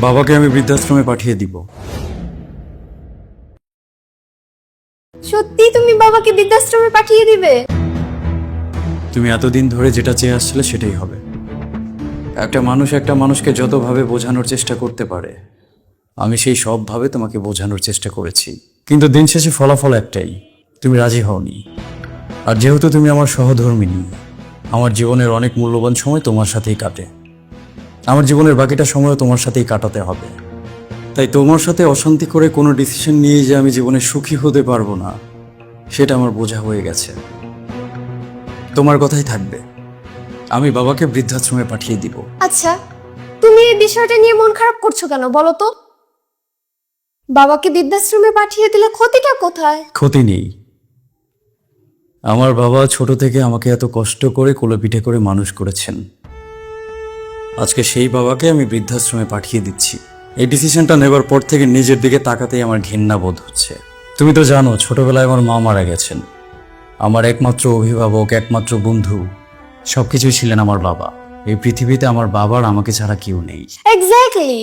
বাবাকে আমি বৃদ্ধাশ্রমে পাঠিয়ে দিব। সত্যি তুমি বাবাকে বৃদ্ধাশ্রমে পাঠিয়ে দিবে? তুমি এতদিন ধরে যেটা চেয়ে আসছিলে সেটাই হবে। একটা মানুষ একটা মানুষকে যতভাবে বোঝানোর চেষ্টা করতে পারে, আমি সেই সবভাবে তোমাকে বোঝানোর চেষ্টা করেছি, কিন্তু দিন শেষে ফলাফল একটাই, তুমি রাজি হওনি। আর যেহেতু তুমি আমার সহধর্মিণী, আমার জীবনের অনেক মূল্যবান সময় তোমার সাথেই কাটে, আমার জীবনের বাকিটা সময়ও তোমার সাথেই কাটাতে হবে। তাই তোমার সাথে অশান্তি করে কোনো ডিসিশন নিয়ে যে আমি জীবনে সুখী হতে পারবো না, সেটা আমার বোঝা হয়ে গেছে। তোমার কথাই থাকবে, আমি বাবাকে বৃদ্ধাশ্রমে পাঠিয়ে দিব। আচ্ছা, তুমি এই বিষয়টা নিয়ে মন খারাপ করছো কেন বলো তো? বাবাকে বৃদ্ধাশ্রমে পাঠিয়ে দিলে ক্ষতিটা কোথায়? ক্ষতি নেই। আমার বাবা ছোট থেকে আমাকে এত কষ্ট করে কোলেপিঠে করে মানুষ করেছেন। আজকে সেই বাবাকে আমি বৃদ্ধাশ্রমে পাঠিয়ে দিচ্ছি। এই ডিসিশনটা নেবার পর থেকে নিজের দিকে তাকাতেই আমার ঘৃণা বোধ হচ্ছে। তুমি তো জানো, ছোটবেলায় আমার মা মারা গেছেন। আমার একমাত্র অভিভাবক, একমাত্র বন্ধু, সবকিছুই ছিলেন আমার বাবা। এই পৃথিবীতে আমার বাবার আমাকে ছাড়া কেউ নেই। এক্স্যাক্টলি,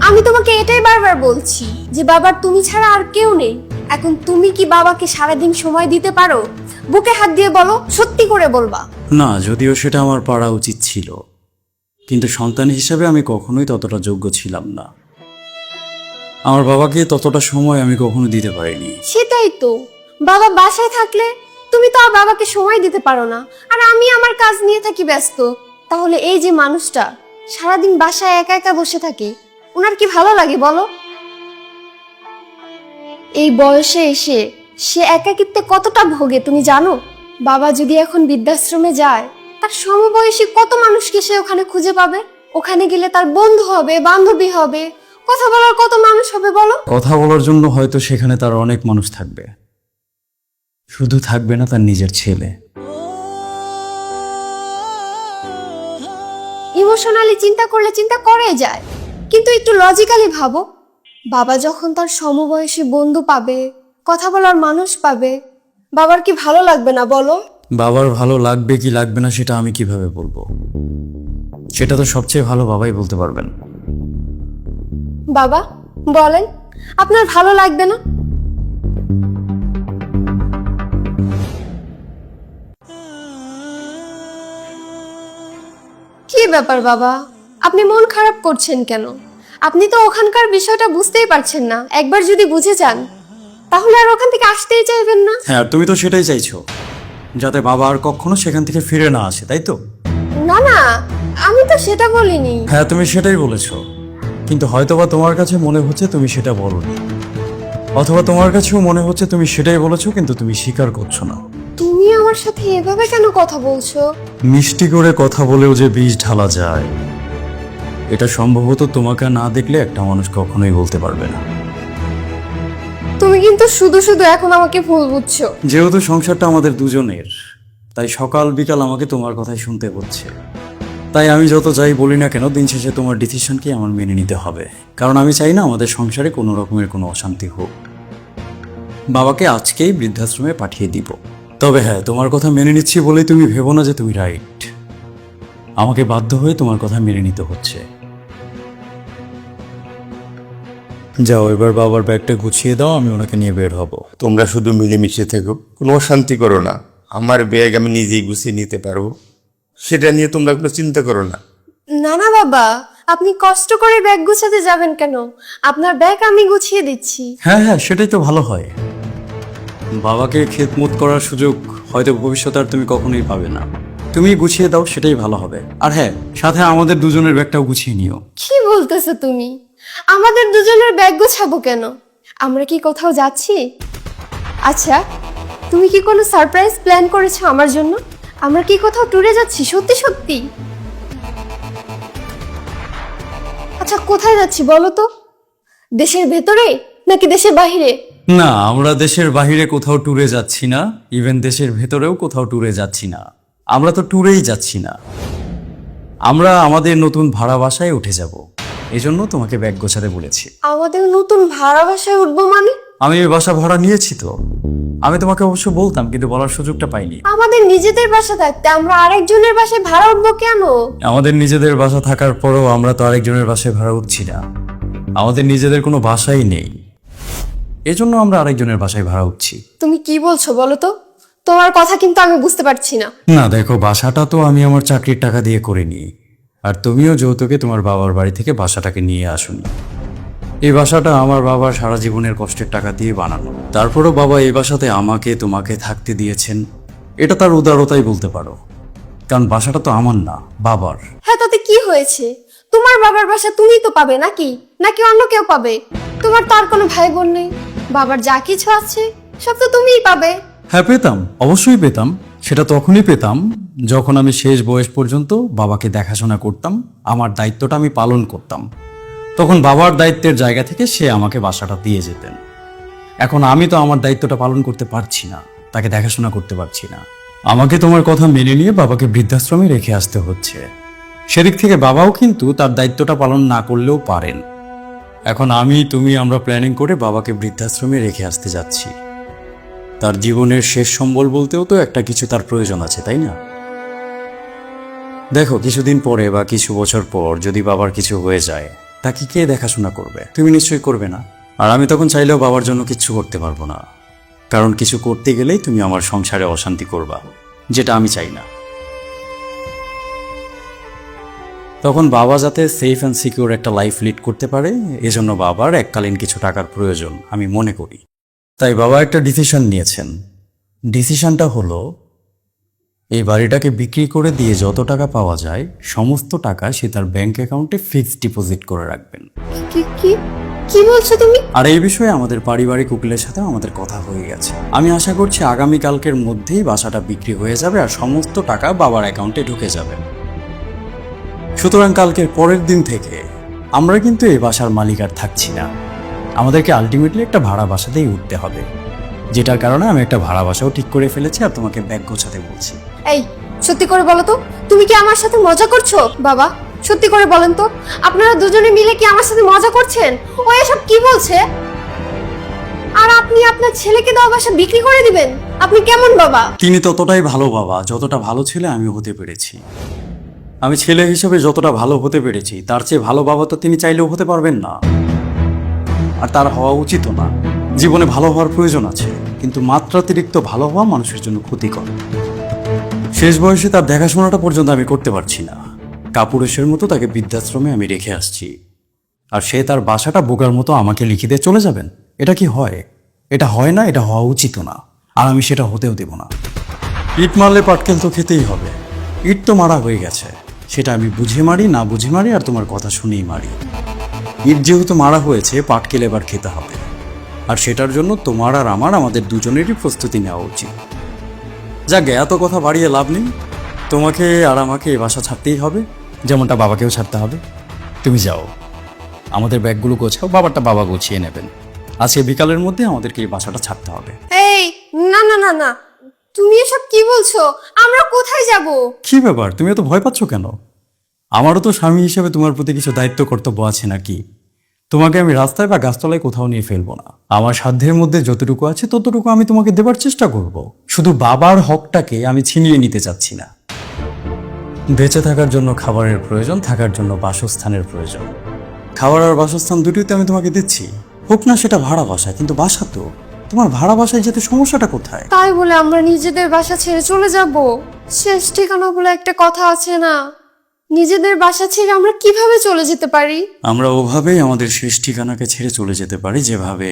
আমি তোমাকে এটাই বারবার বলছি যে বাবার তুমি ছাড়া আর কেউ নেই। এখন তুমি কি বাবাকে সারাদিন সময় দিতে পারো? বুকে হাত দিয়ে বলো, সত্যি করে বলবা। না, যদিও সেটা আমার পারা উচিত ছিল, কিন্তু সন্তান হিসেবে আমি কখনোই ততটা যোগ্য ছিলাম না। আমার বাবাকে ততটা সময় আমি কখনো দিতে পারিনি। সেটাই তো, বাবা বাসায় থাকলে তুমি তো আর বাবাকে সময় দিতে পারো না, আর আমি আমার কাজ নিয়ে থাকি ব্যস্ত। তাহলে এই যে মানুষটা সারাদিন বাসায় একা একা বসে থাকে, ওনার কি ভালো লাগে বলো? এই বয়সে এসে সে একাকিত্বে কতটা ভোগে তুমি জানো? বাবা যদি এখন বৃদ্ধাশ্রমে যায়, তার সমবয়সী কত মানুষকে সে ওখানে খুঁজে পাবে। ওখানে গেলে তার বন্ধু হবে, বান্ধবী হবে, কথা বলার কত মানুষ হবে বলো? কথা বলার জন্য হয়তো সেখানে তার অনেক মানুষ থাকবে, শুধু থাকবে না তার নিজের ছেলে। ইমোশনালি চিন্তা করলে চিন্তা করে যায়, কিন্তু একটু লজিক্যালি ভাবো। বাবা যখন তার সমবয়সী বন্ধু পাবে, কথা বলার মানুষ পাবে, বাবার কি ভালো লাগবে না বলো? বাবার ভালো লাগবে কি লাগবে না সেটা আমি কিভাবে বলবো? সেটা তো সবচেয়ে ভালো বাবাই বলতে পারবেন। বাবা বলেন, আপনার ভালো লাগবে না? কি ব্যাপার বাবা, আপনি মন খারাপ করছেন কেন? আপনি তো ওখানকার বিষয়টা বুঝতেই পারছেন না। একবার যদি বুঝে যান, তাহলে আর ওখান থেকে আসতেই চাইবেন না। হ্যাঁ, আর তুমি তো সেটাই চাইছো, যাতে বাবা আর কখনো সেখান থেকে ফিরে না আসে, তাই তো? না না, আমি তো সেটা বলিনি। হ্যাঁ, তুমি সেটাই বলেছো, কিন্তু হয়তোবা তোমার কাছে মনে হচ্ছে তুমি সেটা বলোনি, অথবা তোমার কাছেও মনে হচ্ছে তুমি সেটাই বলেছো, কিন্তু তুমি স্বীকার করছো না। তুমি আমার সাথে এভাবে কেন কথা বলছো? মিষ্টি করে কথা বলেও যে বীজ ঢালা যায়, এটা সম্ভবত তোমাকে না দেখলে একটা মানুষ কখনোই বলতে পারবে না। তুমি কিন্তু শুধু শুধু এখন আমাকে ভুল বুঝছো। যেহেতু সংসারটা আমাদের দুজনের, তাই সকাল বিকাল আমাকে তোমার কথাই শুনতে হচ্ছে। তাই আমি যত যাই বলি না কেন, দিন শেষে তোমার ডিসিশনকে আমার মেনে নিতে হবে, কারণ আমি চাই না আমাদের সংসারে কোনো রকমের কোনো অশান্তি হোক। বাবাকে আজকেই বৃদ্ধাশ্রমে পাঠিয়ে দিব। তবে হ্যাঁ, তোমার কথা মেনে নিচ্ছি বলেই তুমি ভেবো না যে তুমি রাইট। আমাকে বাধ্য হয়ে তোমার কথা মেনে নিতে হচ্ছে। যাও, এবার বাবার ব্যাগটা গুছিয়ে দাও, আমি ওনাকে নিয়ে বের হব। তোমরা শুধু মিলেমিশে থেকো, কোনো অশান্তি করো না। আমার ব্যাগ আমি নিজেই গুছিয়ে নিতে পারবো, সেটা নিয়ে তোমরা কোনো চিন্তা করো না। না না বাবা, আপনি কষ্ট করে ব্যাগ গুছাতে যাবেন কেন? আপনার ব্যাগ আমি গুছিয়ে দিচ্ছি। হ্যাঁ হ্যাঁ, সেটাই তো ভালো হয়। বাবাকে খেদমত করার সুযোগ হয়তো ভবিষ্যতে আর তুমি কখনোই পাবে না। তুমি গুছিয়ে দাও, সেটাই ভালো হবে। আর হ্যাঁ, সাথে আমাদের দুজনের ব্যাগটাও গুছিয়ে নিও। কি বলতেছো তুমি? আমাদের দুজনের ব্যাগ গোছাবো কেন? আমরা কি কোথাও যাচ্ছি? আচ্ছা, তুমি কি কোনো সারপ্রাইজ প্ল্যান করেছো আমার জন্য? আমরা কি কোথাও ট্যুরে যাচ্ছি সত্যি সত্যি? আচ্ছা, কোথায় যাচ্ছি বলো তো? দেশের ভেতরে নাকি দেশের বাইরে? না, আমরা দেশের বাইরে কোথাও ট্যুরে যাচ্ছি না, ইভেন দেশের ভেতরেও কোথাও ট্যুরে যাচ্ছি না। আমরা তো ট্যুরেই যাচ্ছি না, আমরা আমাদের নতুন ভাড়া বাসায় উঠে যাব। এজন্য তোমাকে ব্যাগ গোছাতে বলেছি। আমাদের নতুন ভাড়া বাসায় উঠবো মানে? আমি এই বাসা ভাড়া নিয়েছি তো। আমি তোমাকে অবশ্য বলতাম, কিন্তু বলার সুযোগটা পাইনি। আমাদের নিজেদের বাসা থাকতে আমরা আরেকজনের বাসায় ভাড়া উঠবো কেন? আমাদের নিজেদের বাসা থাকার পরেও আমরা তো আরেকজনের বাসায় ভাড়া উঠছি না। আমাদের নিজেদের কোনো বাসাই নেই, এজন্য আমরা আরেকজনের বাসায় ভাড়া উঠছি। তুমি কি বলছো বলো তো? তোমার কথা কিন্তু আমি বুঝতে পারছি না। না দেখো, বাসাটা তো আমি আমার চাকরির টাকা দিয়ে করিনি, আর তুমিও যৌতুকে তোমার বাবার বাড়ি থেকে বাসাটাকে নিয়ে আসুন। এই বাসাটা আমার বাবার সারা জীবনের কষ্টের টাকা দিয়ে বানানো। তারপরও বাবা এই বাসাতে আমাকে তোমাকে থাকতে দিয়েছেন, এটা তার উদারতাই বলতে পারো, কারণ বাসাটা তো আমার না, বাবার। হ্যাঁ, তাতে কি হয়েছে? তোমার বাবার বাসা তুমিই তো পাবে নাকি নাকি অন্য কেউ পাবে? তোমার তো আর কোনো ভাই বোন নেই, বাবার যা কিছু আছে সব তো তুমিই পাবে। হ্যাঁ পেতাম, অবশ্যই পেতাম। সেটা তখনই পেতাম যখন আমি শেষ বয়স পর্যন্ত বাবাকে দেখাশোনা করতাম, আমার দায়িত্বটা আমি পালন করতাম। তখন বাবার দায়িত্বের জায়গা থেকে সে আমাকে বাসাটা দিয়ে যেতেন। এখন আমি তো আমার দায়িত্বটা পালন করতে পারছি না, তাকে দেখাশোনা করতে পারছি না। আমাকে তোমার কথা মেনে নিয়ে বাবাকে বৃদ্ধাশ্রমে রেখে আসতে হচ্ছে। সেদিক থেকে বাবাও কিন্তু তার দায়িত্বটা পালন না করলেও পারেন। এখন আমি তুমি আমরা প্ল্যানিং করে বাবাকে বৃদ্ধাশ্রমে রেখে আসতে যাচ্ছি। তার জীবনের শেষ সম্বল বলতেও তো একটা কিছু তার প্রয়োজন আছে, তাই না? দেখো, কিছুদিন পরে বা কিছু বছর পর যদি বাবার কিছু হয়ে যায়, তাকে কে দেখাশোনা করবে? তুমি নিশ্চয়ই করবে না। আর আমি তখন চাইলেও বাবার জন্য কিচ্ছু করতে পারবো না, কারণ কিছু করতে গেলেই তুমি আমার সংসারে অশান্তি করবা, যেটা আমি চাই না। তখন বাবা যাতে সেফ অ্যান্ড সিকিউর একটা লাইফ লিড করতে পারে, এজন্য বাবার এককালীন কিছু টাকার প্রয়োজন আমি মনে করি। তাই বাবা একটা ডিসিশন নিয়েছেন। ডিসিশনটা হলো এই বাড়িটাকে বিক্রি করে দিয়ে যত টাকা পাওয়া যায় সমস্ত টাকা সে তার ব্যাংক অ্যাকাউন্টে ফিক্সড ডিপোজিট করে রাখবেন। কি কি কি বলছো তুমি? আর এই বিষয়ে আমাদের পারিবারিক উকিলের সাথে আমাদের কথা হয়ে গেছে। আমি আশা করছি আগামীকালকের মধ্যেই বাসাটা বিক্রি হয়ে যাবে আর সমস্ত টাকা বাবার অ্যাকাউন্টে ঢুকে যাবে। সুতরাং কালকের পরের দিন থেকে আমরা কিন্তু এই বাসার মালিক আর থাকছি না। আমাদেরকে আলটিমেটলি একটা ভাড়া বাসাতেই উঠতে হবে, যেটার কারণে আমি একটা ভাড়া বাসাও ঠিক করে ফেলেছি আর তোমাকে ব্যাগ গোছাতে বলছি। এই, সত্যি করে বলো তো, তুমি কি আমার সাথে মজা করছো? বাবা, সত্যি করে বলেন তো, আপনারা দুজনে মিলে কি আমার সাথে মজা করছেন? ও এসব কি বলছে? আর আপনি আপনার ছেলেকে দেওয়া বাসা বিক্রি করে দিবেন? আপনি কেমন বাবা? তিনি ততটাই ভালো বাবা যতটা ভালো ছেলে আমি হতে পেরেছি। আমি ছেলে হিসেবে যতটা ভালো হতে পেরেছি তার চেয়ে ভালো বাবা তো তিনি চাইলেও হতে পারবেন না, আর তার হওয়া উচিত না। জীবনে ভালো হওয়ার প্রয়োজন আছে, কিন্তু মাত্রাতিরিক্ত ভালো হওয়া মানুষের জন্য ক্ষতিকর। শেষ বয়সে তার দেখাশোনাটা পর্যন্ত আমি করতে পারছি না। কাপুরুষের মতো তাকে বৃদ্ধাশ্রমে আমি রেখে আসছি, আর সে তার বাসাটা বোকার মতো আমাকে লিখে দিয়ে চলে যাবেন? এটা কি হয়? এটা হয় না, এটা হওয়া উচিত না, আর আমি সেটা হতেও দেব না। ইট মারলে পাটকেল তো খেতেই হবে। ইট তো মারা হয়ে গেছে, সেটা আমি বুঝে মারি না বুঝে মারি আর তোমার কথা শুনেই মারি। ইট যেহেতু মারা হয়েছে, পাটকেল এবার খেতে হবে, আর সেটার জন্য তোমার আর আমাদের দুজনেরই প্রস্তুতি নেওয়া উচিত। যাকে এত কথা বাড়িয়ে লাভ নেই, তোমাকে আর আমাকে এই বাসা ছাড়তেই হবে, যেমনটা বাবাকেও ছাড়তে হবে। তুমি যাও, আমাদের ব্যাগগুলো গোছাও, বাবারটা বাবা গুছিয়ে নেবেন। আজকে বিকালের মধ্যে আমাদেরকে এই বাসাটা ছাড়তে হবে। এই, না না না না, তুমি এসব কি বলছো? আমরা কোথায় যাব? কি ব্যাপার, তুমি এত ভয় পাচ্ছ কেন? আমারও তো স্বামী হিসেবে তোমার প্রতি কিছু দায়িত্ব কর্তব্য আছে নাকি? তোমাকে আমি রাস্তায় বা গাছতলায় কোথাও নিয়ে ফেলবো না। আমার সাধ্যের মধ্যে যতটুকু আছে ততটুকু আমি তোমাকে দেবার চেষ্টা করব। শুধু বাবার হকটাকে আমি ছিনিয়ে নিতে চাচ্ছি না। বেঁচে থাকার জন্য খাবারের প্রয়োজন, থাকার জন্য বাসস্থানের প্রয়োজন। খাবার আর বাসস্থান দুটোই তো আমি তোমাকে দিচ্ছি, হোক না সেটা ভাড়া বাসা, কিন্তু বাসা তো। তোমার ভাড়া বাসায় যেতে সমস্যাটা কোথায়? তাই বলে আমরা নিজেদের বাসা ছেড়ে চলে যাব? শেষ ঠিকানা বলে একটা কথা আছে না? নিজেদের বাসা ছেড়ে আমরা কিভাবে চলে যেতে পারি? আমরা ওভাবেই আমাদের শেষ ঠিকানাকে ছেড়ে চলে যেতে পারি, যেভাবে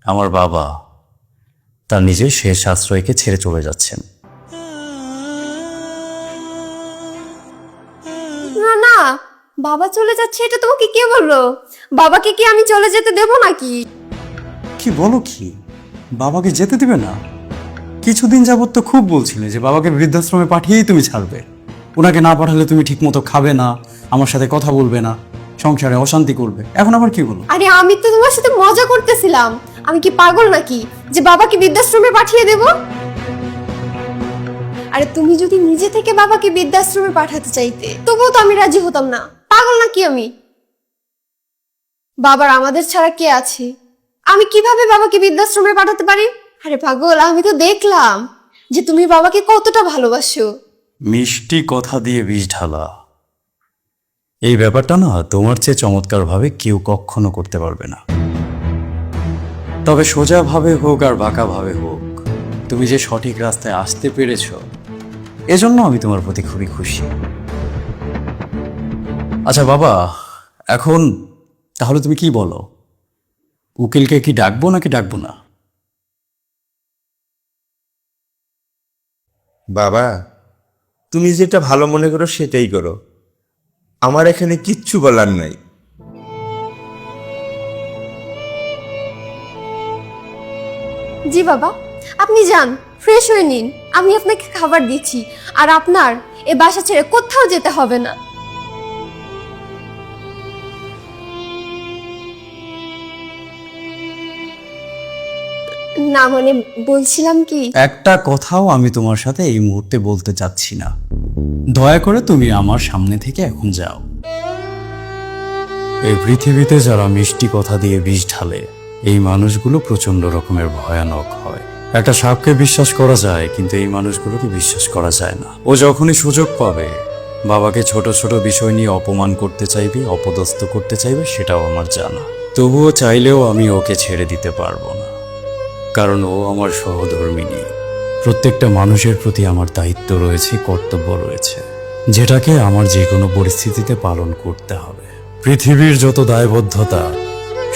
আমার বাবা তার নিজের শেষ আশ্রয়কে ছেড়ে চলে যাচ্ছেন। না না, বাবা চলে যাচ্ছে এটা তোমাকে কে বললো? বাবাকে কি আমি চলে যেতে দেব নাকি? কি বলো কি? বাবাকে যেতে দিবে না? কিছুদিন যাবত তো খুব বলছিলে যে বাবাকে বৃদ্ধাশ্রমে পাঠিয়েই তুমি ছাড়বে। ওনাকে না পাঠালে তুমি ঠিক মতো খাবে না, আমার সাথে কথা বলবে না, সংসারে অশান্তি করবে। এখন আবার কি বলো? আরে আমি তো তোমার সাথে মজা করতেছিলাম। আমি কি পাগল নাকি যে বাবাকে বৃদ্ধাশ্রমে পাঠিয়ে দেব? আরে তুমি যদি নিজে থেকে বাবাকে বৃদ্ধাশ্রমে পাঠাতে চাইতে তবুও তো আমি রাজি হতাম না। পাগল নাকি আমি? বাবার আমাদের ছাড়া কে আছে? আমি কিভাবে বাবাকে বৃদ্ধাশ্রমে পাঠাতে পারি? আরে পাগল, আমি তো দেখলাম যে তুমি বাবাকে কতটা ভালোবাসো। মিষ্টি কথা দিয়ে বিষ ঢালা, এই ব্যাপারটা না তোমার চেয়ে চমৎকারভাবে কেউ কখনো করতে পারবে না। তবে সোজাভাবে হোক আর বাঁকাভাবে হোক, তুমি যে সঠিক রাস্তায় আসতে পেরেছ, এজন্য আমি তোমার প্রতি খুবই খুশি। আচ্ছা বাবা, এখন তাহলে তুমি কি বলো, উকিলকে কি ডাকবো নাকি ডাকবো না? বাবা, তুমি যেটা ভালো মনে করো সেটাই করো, আমার এখানে কিচ্ছু বলার নাই। জি বাবা, আপনি যান, ফ্রেশ হয়ে নিন, আমি আপনাকে খাবার দিচ্ছি। আর আপনার এ বাসা ছেড়ে কোথাও যেতে হবে না। না মানে বলছিলাম কি, একটা কথাও আমি তোমার সাথে এই মুহূর্তে বলতে চাচ্ছি না। দয়া করে তুমি আমার সামনে থেকে এখন যাও। এই পৃথিবীতে যারা মিষ্টি কথা দিয়ে বিষ ঢালে, এই মানুষগুলো প্রচন্ড রকমের ভয়ানক হয়। একটা সাপকে বিশ্বাস করা যায়, কিন্তু এই মানুষগুলোকে বিশ্বাস করা যায় না। ও যখনই সুযোগ পাবে বাবাকে ছোট ছোট বিষয় নিয়ে অপমান করতে চাইবে, অপদস্থ করতে চাইবে, সেটাও আমার জানা। তবুও চাইলেও আমি ওকে ছেড়ে দিতে পারবো না, কারণ ও আমার সহধর্মিণী। প্রত্যেকটা মানুষের প্রতি আমার দায়িত্ব রয়েছে, কর্তব্য রয়েছে, যেটাকে আমার যে কোনো পরিস্থিতিতে পালন করতে হবে। পৃথিবীর যত দায়বদ্ধতা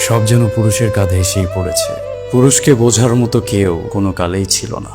সব যেন পুরুষের কাঁধে এসেই পড়েছে। পুরুষকে বোঝার মতো কেউ কোনো কালেই ছিল না।